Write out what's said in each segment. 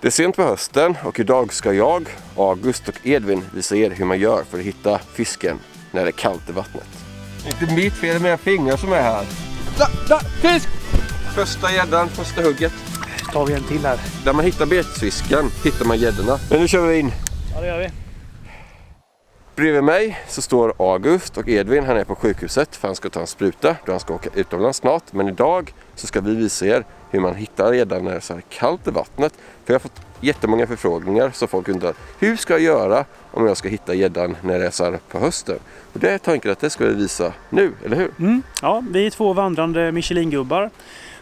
Det är sent på hösten och idag ska jag, August och Edvin visa er hur man gör för att hitta fisken när det är kallt i vattnet. Inte mitt fel, med fingrar som är här. Fisk! Första gäddan, första hugget. Tar vi en till här. Där man hittar betesfisken hittar man gäddorna. Men nu kör vi in. Ja, det gör vi. Bredvid mig så står August och Edvin. Han är på sjukhuset för han ska ta en spruta då han ska åka utomlands snart. Men idag så ska vi visa er hur man hittar gäddan när det är så här kallt i vattnet. För jag har fått jättemånga förfrågningar så folk undrar hur ska jag göra om jag ska hitta gäddan när det är så här på hösten. Och det är tanken att det ska vi visa nu, eller hur? Ja, vi är 2 vandrande Michelin-gubbar.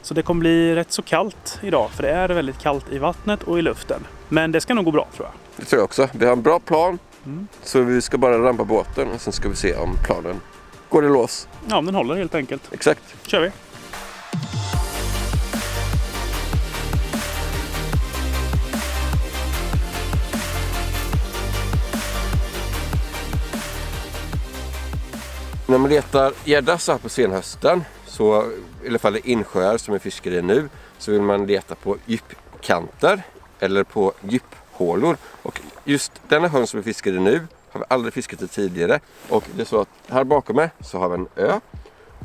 Så det kommer bli rätt så kallt idag för det är väldigt kallt i vattnet och i luften. Men det ska nog gå bra tror jag. Det tror jag också. Vi har en bra plan. Så vi ska bara rampa båten och sen ska vi se om planen går i lås. Ja, den håller helt enkelt. Exakt. Kör vi. När man letar gädda så här på senhösten, så i alla fall i insjöar som är fiskar i nu, så vill man leta på djupkanter eller på djuphålor. Och just denna sjön som är fiskar i nu har vi aldrig fiskat i tidigare. Och det är så att här bakom mig så har vi en ö.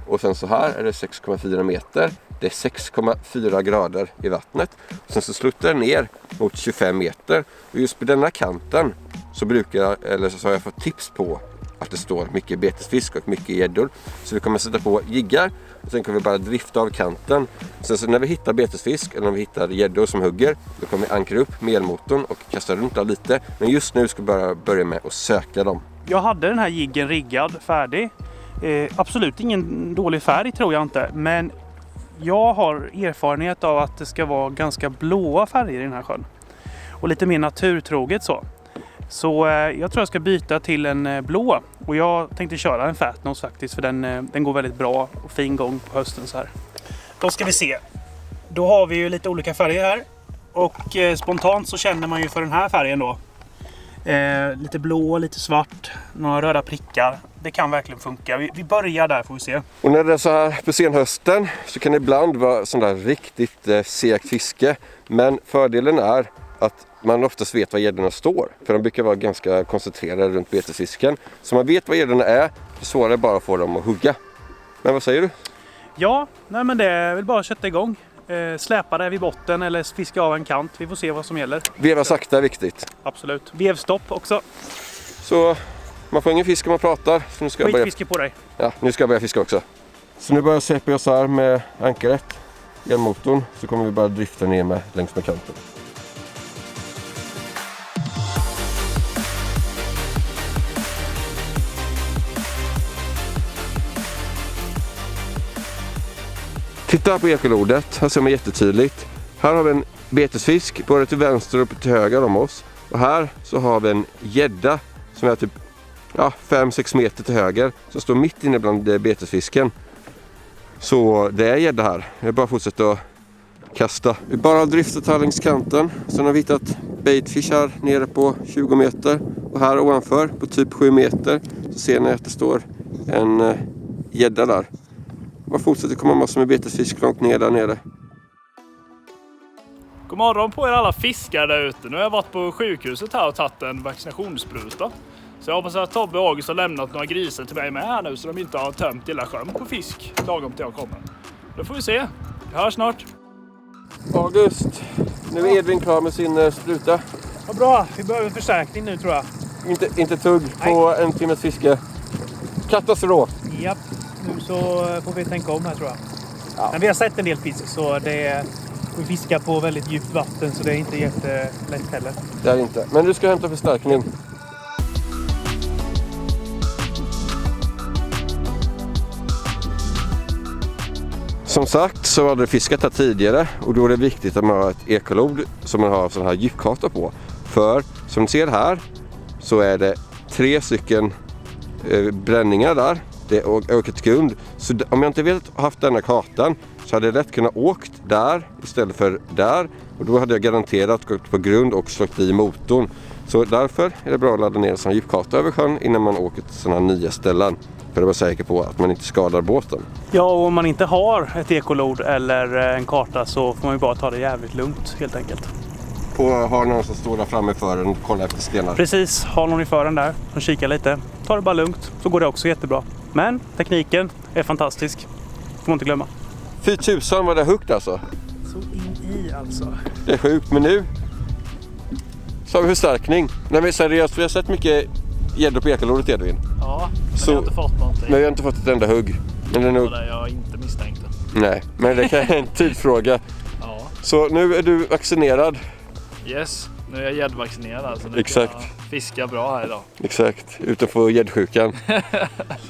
Och sen så här är det 6,4 meter. Det är 6,4 grader i vattnet. Och sen så sluttar det ner mot 25 meter. Och just på denna kanten så har jag fått tips på att det står mycket betesfisk och mycket gäddor. Så vi kommer sätta på jiggar och sen kommer vi bara drifta av kanten. Sen så när vi hittar betesfisk eller när vi hittar gäddor som hugger, då kommer vi ankra upp med elmotorn och kasta runt där lite. Men just nu ska vi börja med att söka dem. Jag hade den här jiggen riggad, färdig. Absolut ingen dålig färg tror jag inte. Men jag har erfarenhet av att det ska vara ganska blåa färger i den här sjön. Och lite mer naturtroget så. Så jag tror jag ska byta till en blå. Och jag tänkte köra en Fatnose faktiskt. För den går väldigt bra och fin gång på hösten så här. Då ska vi se. Då har vi ju lite olika färger här. Och spontant så känner man ju för den här färgen då. Lite blå, lite svart. Några röda prickar. Det kan verkligen funka. Vi börjar där får vi se. Och när det är så här på senhösten så kan det ibland vara sån där riktigt segt fiske. Men fördelen är att man oftast vet var gäddorna står. För de brukar vara ganska koncentrerade runt betesfisken. Så man vet vad gäddorna är. Det svårare bara att få dem att hugga. Men vad säger du? Ja, nej men det är väl bara att sätta igång. Släpa det vid botten eller fiska av en kant. Vi får se vad som gäller. Veva sakta är viktigt. Absolut. Vevstopp också. Så man får ingen fisk om man pratar. Så nu ska jag börja fiska på dig. Ja, nu ska jag börja fiska också. Så nu börjar jag släppa oss här med ankaret. Elmotorn. Så kommer vi bara drifta ner med längs med kanten. Titta här på ekolodet, här ser man jättetydligt. Här har vi en betesfisk både till vänster och till höger om oss. Och här så har vi en gädda som är typ 5-6 meter till höger. Som står mitt inne bland betesfisken. Så det är gädda här. Jag bara fortsätter att kasta. Vi bara har driftat här längs kanten. Sen har vi hittat baitfish här nere på 20 meter. Och här ovanför på typ 7 meter så ser ni att det står en gädda där. Man fortsätter komma massor med betesfisk långt ner där nere. God morgon på er alla fiskar där ute. Nu har jag varit på sjukhuset här och tagit en vaccinationsspruta. Så jag hoppas att Tobbe och August har lämnat några grisar till mig med här nu så de inte har tömt hela sjön på fisk lagom till jag kommer. Då får vi se. Vi hörs snart. August, nu är Edvin klar med sin spruta. Vad bra, vi behöver förstärkning nu tror jag. Inte tugg på en timmes fiske. Katastrof. Japp, nu så får vi tänka om här tror jag. Ja. Men vi har sett en del fisk så vi fiskar på väldigt djupt vatten så det är inte jättelätt heller. Det är inte. Men du ska hämta förstärkning. Som sagt så har det fiskat här tidigare och då är det viktigt att man har ett ekolod som man har sån här djupkarta på. För som ni ser här så är det 3 stycken bränningar där. Det är åkt grund. Så om jag inte haft denna kartan så hade jag lätt kunnat åkt där istället för där. Och då hade jag garanterat gått på grund och slagit i motorn. Så därför är det bra att ladda ner en sån här djupkarta över sjön innan man åker till sådana här nya ställen. För att vara säker på att man inte skadar båten. Ja, och om man inte har ett ekolod eller en karta så får man ju bara ta det jävligt lugnt helt enkelt. har någon som står där framme för en och kollar efter stenar. Precis, har någon i fören där och kika lite. Ta det bara lugnt, så går det också jättebra. Men tekniken är fantastisk. Får man inte glömma. 4000 var det högt alltså. Så in i alltså. Det är sjukt, men nu så har vi förstärkning. Nej men seriöst, vi har sett mycket gäddor på ekolådet, Edvin. Ja, men Så- jag har inte fått någonting. Men vi har inte fått ett enda hugg. Men det är Det nog... var det jag inte misstänkte. Nej, men det kan vara en tidsfråga. Ja, Så nu är du vaccinerad. yes. Nu är jag gäddvaccinerad så nu Exakt. kan jag fiska bra här idag. Exakt, utanför gäddsjukan.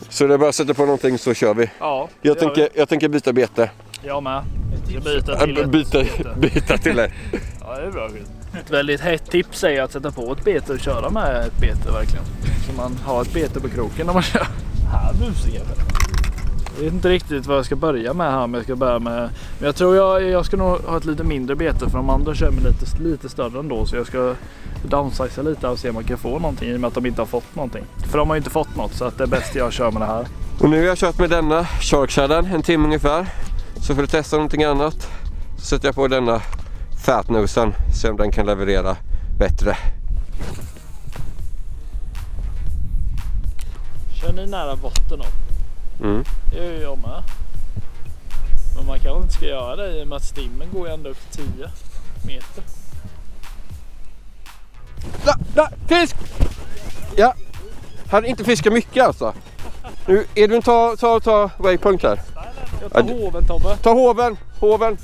Så det är bara att sätta på någonting så kör vi. Ja, Jag tänker byta bete. Jag med. Jag byter till ett bete. Byta till det. Ja, det är bra. Ett väldigt hett tips är att sätta på ett bete och köra med ett bete verkligen. Så man har ett bete på kroken när man kör. Här busig jag. Jag vet inte riktigt vad jag ska börja med här, men jag ska börja med... Men jag tror jag ska nog ha ett lite mindre bete för de andra kör med lite större ändå. Så jag ska downsiza lite och se om man kan få någonting i och med att de inte har fått någonting. För de har ju inte fått något så att det är bäst jag kör med det här. Och nu har jag kört med denna Sharkshadow en timme ungefär. Så för att testa någonting annat så sätter jag på denna Fatnosen. Se om den kan leverera bättre. Kör ni nära botten då? Mm. Det gör ju jag med. Men man kanske inte ska göra det i och med att stimmen går ju ända upp till 10 meter. Fisk! Ja, hade inte fiskat mycket alltså. Nu, Edvin, ta waypoint här. Jag tar hoven, Tobbe. Ta hoven.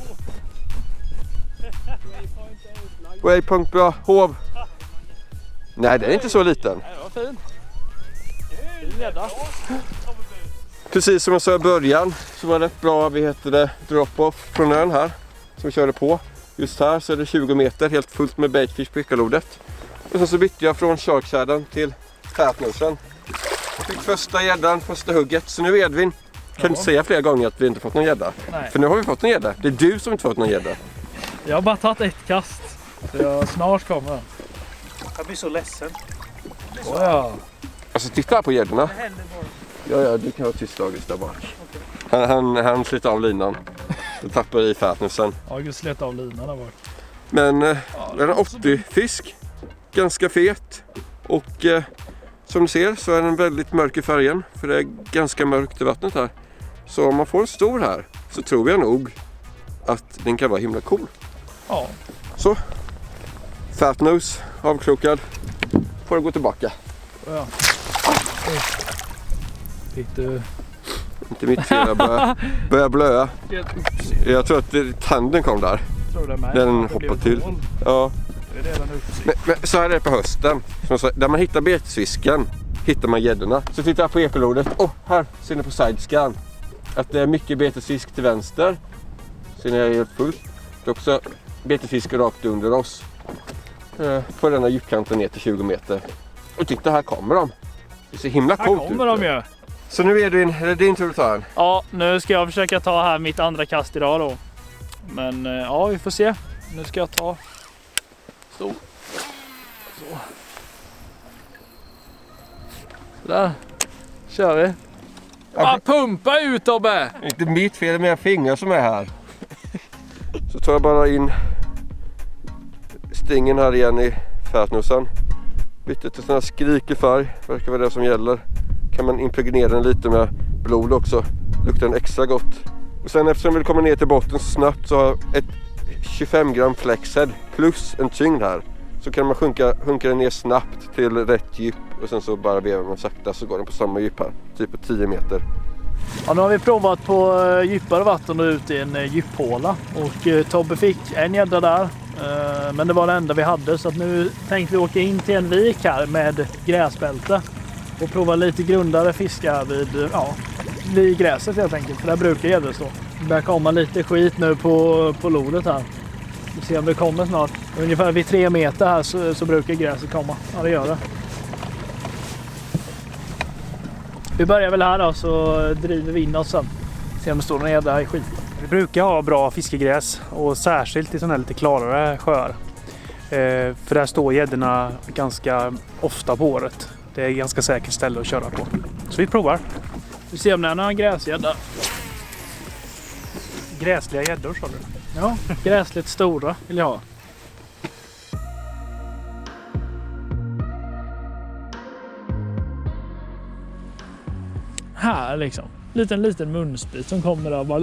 Waypoint bra, hov. Nej, den är inte så liten. Nej, det var fin. Fin gädda. Precis som jag sa i början så var det ett bra, drop-off från ön här som vi körde på. Just här så är det 20 meter helt fullt med baitfish på ekolodet. Och sen så bytte jag från Sharkshadow till Fatnosen. Fick första gäddan, första hugget. Så nu Edvin, kan du inte säga flera gånger att vi inte fått någon gädda? Nej. För nu har vi fått någon gädda. Det är du som inte fått någon gädda. Jag har bara tagit ett kast. Så jag snart kommer. Jag blir så ledsen. Oh, ja. Alltså titta här på gäddorna. Ja, du kan ha tyst August där bak. Han sliter av linan. Du tappar i Fatnosen. August slet av linan där bak. Men den har 80 fisk. Ganska fet. Och som ni ser så är den väldigt mörk i färgen. För det är ganska mörkt i vattnet här. Så om man får en stor här så tror jag nog att den kan vara himla cool. Ja. Så. Fatnose avkrokad. Får du gå tillbaka. Oh, ja. Fick du... Inte mitt fel, jag börjar blöa. Jag tror att tanden kom där. Tror det med. Den Det blev hoppar ett till. hål. Ja. Det är redan uppsikt. Men så här är det på hösten. Som jag sa, där man hittar betesfisken hittar man gäddorna. Så titta här på ekolodet. Här ser ni på sidescan att det är mycket betesfisk till vänster. Ser ni är helt fullt. Det är också betesfisk rakt under oss. På denna djupkanten ner till 20 meter. Och titta, här kommer de. Det ser himla Här coolt ut. kommer de ju. Så nu är det din tur att ta en. Ja, nu ska jag försöka ta här mitt andra kast idag då. Men ja, vi får se. Nu ska jag ta stor. Så. Där. Kör vi. Pumpa ut Tobbe! Inte mitt fel, det är mina fingrar som är här. Så tar jag bara in stingen här igen i Fatnosen. Bytte till sån här skrikig färg, verkar vara det som gäller. Kan man impregnera den lite med blod också, luktar den extra gott. Och sen eftersom vi kommer ner till botten så snabbt så har jag ett 25 gram flexhead plus en tyngd här. Så kan man sjunka den ner snabbt till rätt djup och sen så bara vevar man sakta så går den på samma djup här, typ på 10 meter. Ja, nu har vi provat på djupare vatten och ut i en djuphåla. Och Tobbe fick en gädda där. Men det var det enda vi hade. Så att nu tänkte vi åka in till en vik här med gräsbälte. Och prova lite grundare fiska vid gräset helt enkelt. För där brukar gäddor stå. Det börjar komma lite skit nu på lodet här. Vi får se om det kommer snart. Ungefär vid 3 meter här så brukar gräset komma. Ja, det gör det. Vi börjar väl här då, så driver vi in oss sen. Se om det står någon gädda här i skit. Vi brukar ha bra fiskegräs och särskilt i sådana här lite klarare sjöar. För där står gäddorna ganska ofta på året. Det är ett ganska säkert ställe att köra på. Så vi provar. Vi ser om det är några gräsgädda. Gräsliga gäddor sa du? Ja, gräsligt stora vill jag ha. här liksom. Liten munsbit som kommer där. Bara...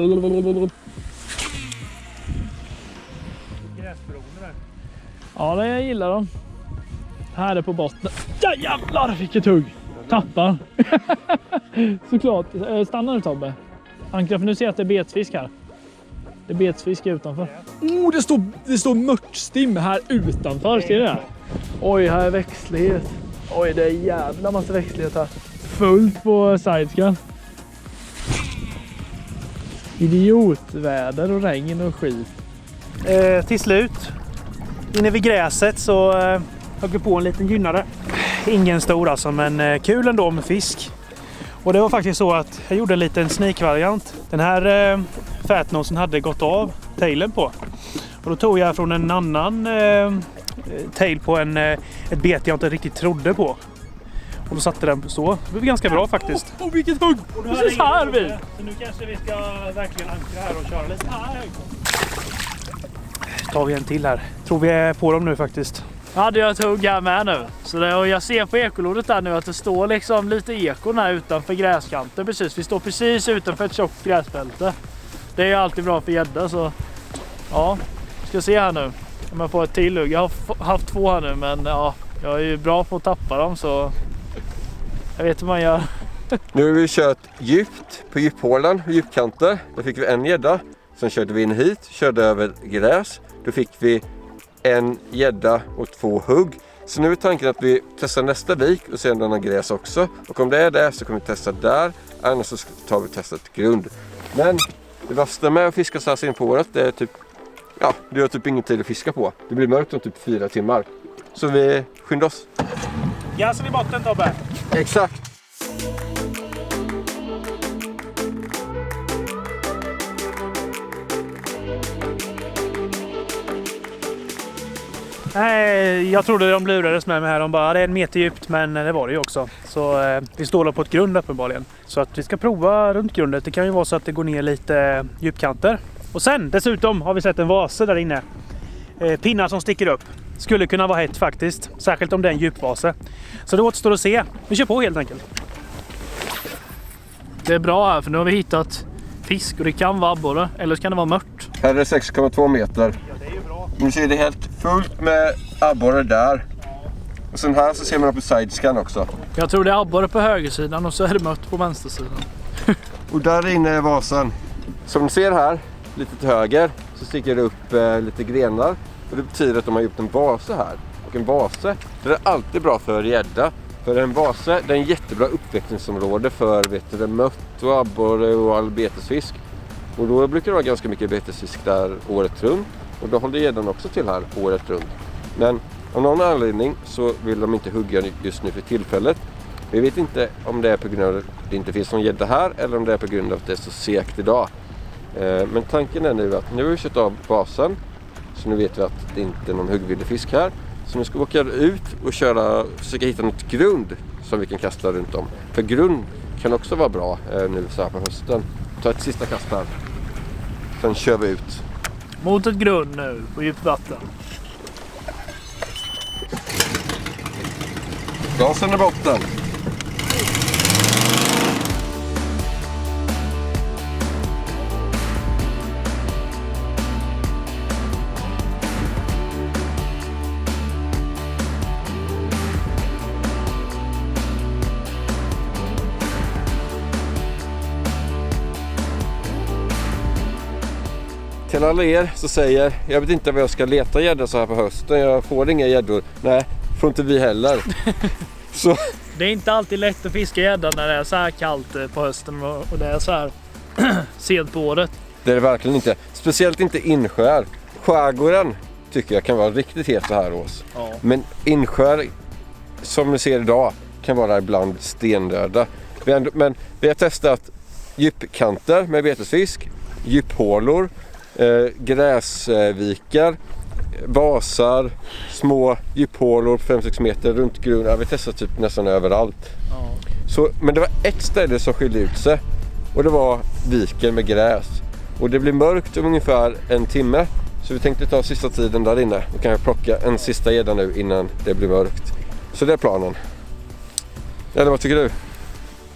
Ja, det jag gillar dem. Här är på botten. Ja, jävlar, vilket hugg. Tappar. Såklart. Stanna nu, Tobbe. Ankra, för nu ser jag att det är betsfisk här. Det är betsfisk utanför. Oh, det står mörtstim här utanför. Ser du det? Oj, här är växtlighet. Oj, det är jävla massa växtlighet här. Fullt på sidescan. Idiotväder och regn och skit. Till slut, inne vid gräset så högg vi på en liten gynnare. Ingen stor alltså, men kul ändå med fisk. Och det var faktiskt så att jag gjorde en liten sneak-variant. Den här fatnosen hade gått av tailen på. Och då tog jag från en annan tail på ett bete jag inte riktigt trodde på. Och då satte den så. Det blev ganska bra faktiskt. Åh, vilket hugg! Precis här vi! Så nu kanske vi ska verkligen ankra här och köra lite här. Tar vi en till här. Tror vi är på dem nu faktiskt. Hade jag ett hugg här med nu. Så det, och jag ser på ekolodet där nu att det står liksom lite ekon här utanför gräskanten. Precis, vi står precis utanför ett tjockt gräsbälte. Det är ju alltid bra för gädda, så ja, ska se här nu om jag får ett till hugg. Jag har haft 2 här nu, men ja, jag är ju bra på att tappa dem, så jag vet hur man gör. Nu har vi kört djupt på djuphålan och djupkanter. Då fick vi en gädda. Sen körde vi in hit, körde över gräs. Då fick vi en gädda och 2 hugg. Så nu är tanken att vi testar nästa vik och ser om den har gräs också. Och om det är det så kommer vi testa där. Annars så tar vi testet grund. Men det värsta med att fiska så här sen på året, det är typ, ja, du har typ ingen tid att fiska på. Det blir mörkt om typ 4 timmar. Så vi skyndar oss. Gasen i botten, Tobbe. Exakt. Nej, jag trodde de lurades med mig här. De bara, det är 1 meter djupt, men det var det ju också. Så vi står på ett grund uppenbarligen. Så att vi ska prova runt grundet. Det kan ju vara så att det går ner lite djupkanter. Och sen, dessutom har vi sett en vase där inne. Pinnar som sticker upp. Skulle kunna vara hett faktiskt. Särskilt om det är en djupvase. Så det återstår att se. Vi kör på helt enkelt. Det är bra här, för nu har vi hittat fisk och det kan vara abborre, eller så kan det vara mört. Här är det 6,2 meter. Ja, det är ju bra. Nu ser det helt fullt med abborre där. Och sen här så ser man på sidescan också. Jag tror det är abborre på högersidan och så är det mött på vänstersidan. Och där inne är vasen. Som ni ser här, lite till höger, så sticker det upp lite grenar. Och det betyder att de har gjort en vase här. Och en vase, det är alltid bra för gädda. För en vase, det är en jättebra uppväxlingsområde för mött och abborre och all betesfisk. Och då brukar det vara ganska mycket betesfisk där året runt. Och då håller gäddan också till här året runt. Men av någon anledning så vill de inte hugga just nu för tillfället. Vi vet inte om det är på grund av att det inte finns någon gädda här eller om det är på grund av att det är så segt idag. Men tanken är nu att nu har vi kört av basen. Så nu vet vi att det inte är någon huggvillig fisk här. Så nu ska vi åka ut och försöka hitta något grund som vi kan kasta runt om. För grund kan också vara bra nu så här på hösten. Ta ett sista kast här. Sen kör vi ut. Mot ett grund nu på djupt vatten. Gasen i botten. Till alla er så säger jag vet inte vad jag ska leta gädda så här på hösten. Jag får inga gäddor. Nej, får inte vi heller. Så. Det är inte alltid lätt att fiska gädda när det är så här kallt på hösten och det är så här sent på året. Det är det verkligen inte. Speciellt inte insjöar. Skärgården tycker jag kan vara riktigt het så här års. Ja. Men insjöar som ni ser idag kan vara ibland stendöda. Men vi har testat djupkanter med betesfisk, djuphålor, gräsvikar, basar, små djuphålor på 5-6 meter runt grund. Vi har testat typ nästan överallt. Ja. Så, men det var ett ställe som skilde ut sig och det var viken med gräs. Och det blir mörkt om ungefär 1 timme. Så vi tänkte ta sista tiden där inne och kan plocka en sista gädda nu innan det blir mörkt. Så det är planen. Eller vad tycker du?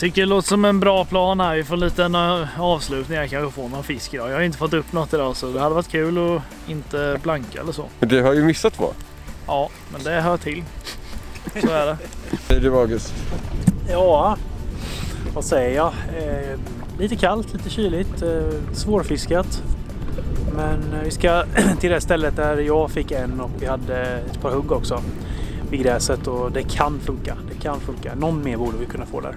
Tycker det låter som en bra plan här. Vi får en liten avslutning. Jag kanske får någon fisk idag. Jag har inte fått upp något idag så det hade varit kul att inte blanka eller så. Men du har ju missat 2. Ja, men det hör till. Så är det. Hej du August. Ja, vad säger jag? Lite kallt, lite kyligt, svårfiskat. Men vi ska till det stället där jag fick en och vi hade ett par hugg också vid gräset och det kan funka. Det kan funka. Någon mer borde vi kunna få där,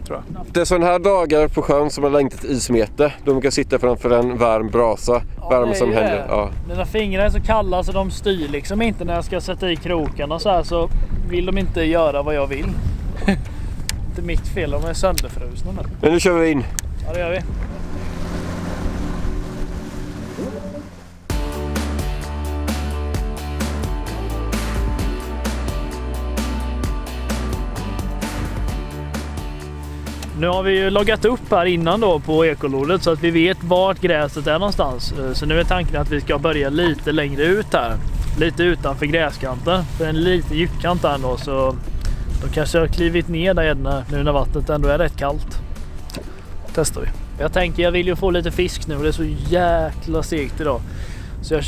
tror jag. Det är sådana här dagar på sjön som har längtat ismete. De kan sitta framför en varm brasa. Varm som händer. Ja. Mina fingrar är så kalla så de styr liksom inte när jag ska sätta i krokarna så här, så vill de inte göra vad jag vill. Inte mitt fel, de är sönderfrusna nu. Men nu kör vi in. Ja, det gör vi. Nu har vi ju loggat upp här innan då på ekolodet så att vi vet vart gräset är någonstans. Så nu är tanken att vi ska börja lite längre ut här. Lite utanför gräskanten. För en lite djupkant här då, så då kanske jag har klivit ner där nu när vattnet ändå är rätt kallt. Testar vi. Jag tänker jag vill ju få lite fisk nu och det är så jäkla segt idag. Så jag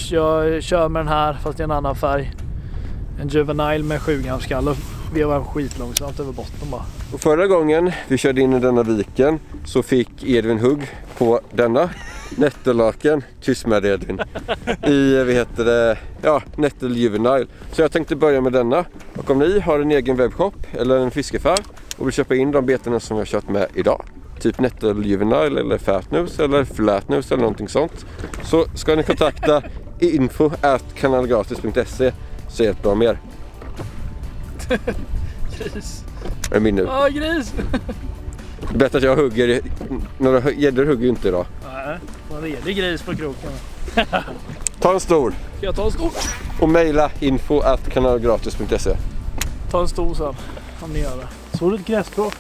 kör med den här fast i en annan färg. En juvenile med 7 gram skaller. Vi har varit skitlångsamt över botten bara. Och förra gången vi körde in i denna viken så fick Edvin hugg på denna nätterlaken. Tyst med Edvin. I Nettel Juvenile. Så jag tänkte börja med denna. Och om ni har en egen webbshop eller en fiskeaffär och vill köpa in de betarna som vi har kört med idag, typ Nettel Juvenile eller Fatnus eller Flatnus eller någonting sånt, så ska ni kontakta info@kanalgratis.se så hjälper de er. Gris. Är min nu. Ja, gris. Det är bättre att jag hugger. Några gäddor hugger ju inte idag. Nej, en redig gris på kroken. Ta en stor. Ska jag ta en stor? Och mejla info@kanalgratis.se. Ta en stor sen, om ni gör det. Såg du ett grässtrå?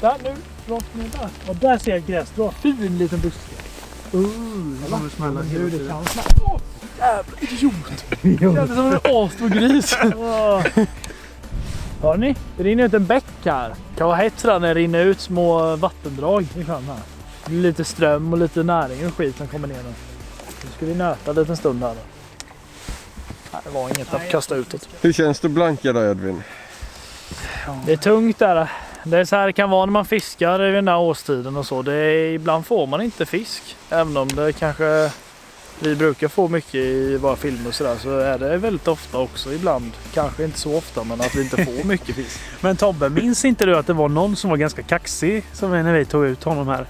Där nu, rakt ner där. Och där ser jag ett grässtrå. Fin liten buske. Det kommer smälla. Hur det kan smälla. Åh, jävla idiot. Kändes som en asstor gris. Hör ni? Det rinner ut en bäck här. Det kan vara hett när det rinner ut små vattendrag i sjön här. Det blir lite ström och lite näring och skit som kommer ner nu. Nu ska vi nöta lite en stund här då. Nej, det var inget att kasta utåt. Hur känns det blanka då, Edvin? Det är tungt där. Det är så här det kan vara när man fiskar i den här årstiden och så. Ibland får man inte fisk. Även om det kanske vi brukar få mycket i våra filmer och sådär, så är det väldigt ofta också ibland. Kanske inte så ofta, men att vi inte får mycket fisk. Men Tobbe, minns inte du att det var någon som var ganska kaxig som när vi tog ut honom här?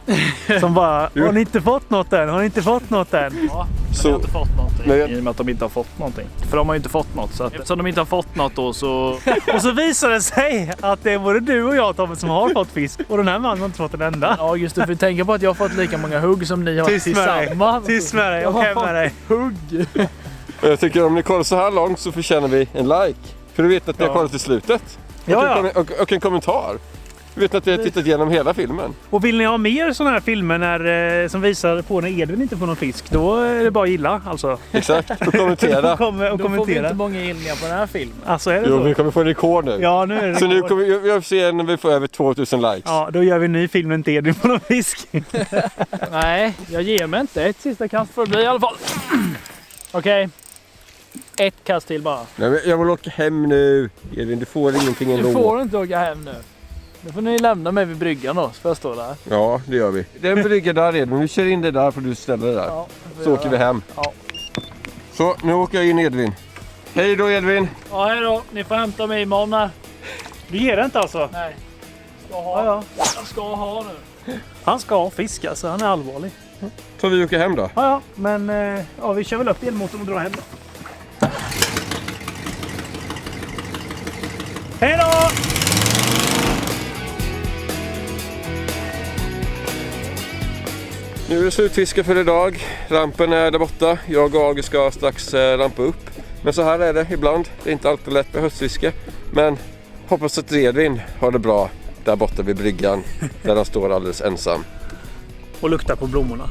Som bara, har ni inte fått något än? Har ni inte fått något än? Ja, Så- de har inte fått någonting. Men I och med att de inte har fått någonting. För de har ju inte fått något. Så att, eftersom de inte har fått något då så... Och så visar det sig att det är både du och jag, Tobbe, som har fått fisk. Och den här mannen har inte fått en enda. Ja, just det. För tänka på att jag har fått lika många hugg som ni har Tyst med dig. tillsammans. Tyst med dig och hem med dig. Hugg. Jag tycker om ni kollar så här långt så förtjänar vi en like. För du vet att ni har kollat till slutet. Ja. Och en kommentar. Du vet att vi har tittat igenom hela filmen. Och vill ni ha mer sådana här filmer som visar på när Edvin inte får någon fisk, då är det bara att gilla alltså. Exakt, och kommentera. Och Då får vi kommentera. inte många gillningar på den här filmen. Alltså är det Jo, så? vi kommer få en rekord nu. Ja, nu är det Så nu rekord. kommer jag se när vi får över 2000 likes. Ja, då gör vi en ny film med inte Edvin på någon fisk. Nej, jag ger mig inte. Ett sista kast får det bli i alla fall. Okej. Ett kast till bara. Nej, men jag vill åka hem nu. Edvin, du får ingenting ändå. Du får inte åka hem nu. Nu får ni lämna mig vid bryggan då, så får jag stå där. Ja, det gör vi. Det är en brygga där Edvin. Vi kör in det där för du ställer det där. Ja, Så åker vi hem. Ja. Så, nu åker jag in Edvin. Hej då Edvin. Ja, hej då. Ni får hämta mig imorgon här. Du ger det inte alltså? Nej. Jag ska ha nu. Han ska ha fisk alltså, han är allvarlig. Så vi åker hem då. Ja, men vi kör väl upp elmotorn och drar hem då. Hej då! Nu är det slutfiske för idag. Rampen är där borta. Jag och August ska strax rampa upp. Men så här är det ibland. Det är inte alltid lätt med höstfiske. Men hoppas att Edvin har det bra där borta vid bryggan. Där han står alldeles ensam. Och lukta på blommorna.